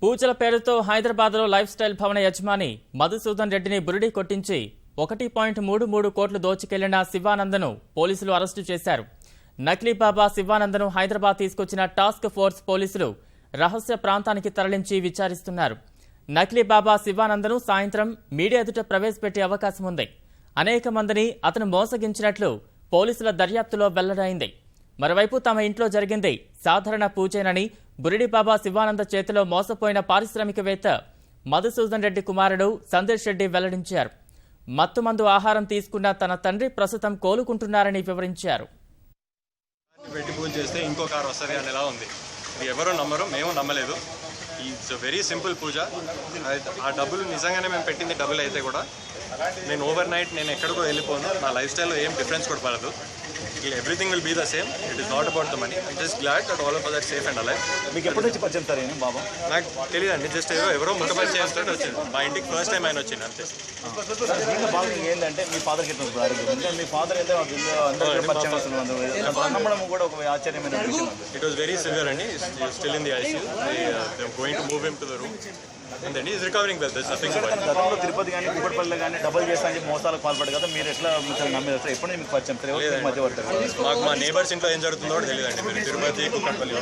పూజల పేరుతో హైదరాబాద్లో లైఫ్ స్టైల్ భవన యజమాని మధుసూదన్ రెడ్డిని బురిడి కొట్టించి 1.33 కోట్లు దోచుకెళ్లిన శివానందను పోలీసులు అరెస్టు చేశారు. నకిలీ బాబా శివానందను హైదరాబాద్ తీసుకొచ్చిన టాస్క్ ఫోర్స్ పోలీసులు రహస్య ప్రాంతానికి తరలించి విచారిస్తున్నారు. నకిలీ బాబా శివానందను సాయంత్రం మీడియా ఎదుట ప్రవేశపెట్టే అవకాశం ఉంది. అనేక మందిని అతను మోసగించినట్లు పోలీసుల దర్యాప్తులో వెల్లడైంది. మరోవైపు తమ ఇంట్లో జరిగింది సాధారణ పూజేనని బురిడి బాబా శివానంద చేతిలో మోసపోయిన పారిశ్రామికవేత్త మధుసూదన్ రెడ్డి కుమారుడు సందేశ్ రెడ్డి వెల్లడించారు. మత్తుమందు ఆహారం తీసుకున్న తన తండ్రి ప్రస్తుతం కోలుకుంటున్నారని వివరించారు. పూజ చేస్తే ఇంకో కారు వస్తుంది అనేలా ఉంది. ఎవరో నమ్మరు, మేము నమ్మలేదు. ఇట్స్ వెరీ సింపుల్ పూజ. ఆ డబ్బులు నిజంగానే మేము పెట్టింది డబ్బులు అయితే కూడా నేను ఓవర్ నైట్ నేను ఎక్కడికో వెళ్ళిపోను. నా లైఫ్ స్టైల్లో ఏం డిఫరెన్స్ కూడా పడదు. Everything will be the same. It is not about the money. I just glad that all of us are safe and alive. మీకు ఎప్పటి నుంచి పరిచయం సార్ బాబా? నాకు తెలియదండి. జస్ట్ ఎవరో ముఖపరి చేస్తుంటే వచ్చింది. మా ఇంటికి ఫస్ట్ టైం ఆయన వచ్చింది అంతే. దీంట్లో భాగంగా ఏంటంటే మీ ఫాదర్కి ఎట్లా ఆరోగ్యం అంటే మీ ఫాదర్ అయితే అందరూ పరిచయం నమ్మడం కూడా ఒక ఆశ్చర్యమైన విషయం. ఇట్ వాస్ వెరీ సివియర్ అండి. Still in the ICU. They are going to move him to the room. And then he is recovering well. There's nothing about it. గతంలో తిరుపతి కానీ కూకట్పల్లి కానీ డబుల్ చేస్తా అని మోసాలకు పాల్పడ్డారు కదా, మీరు ఎట్లా నమ్మేది సార్? ఎప్పుడు మీకు పరిచయం మధ్యవర్తి? మాకు మా నేబర్స్ ఇంట్లో ఏం జరుగుతుందో కూడా తెలియదండి. మీరు తిరుపతి కూకట్పల్లి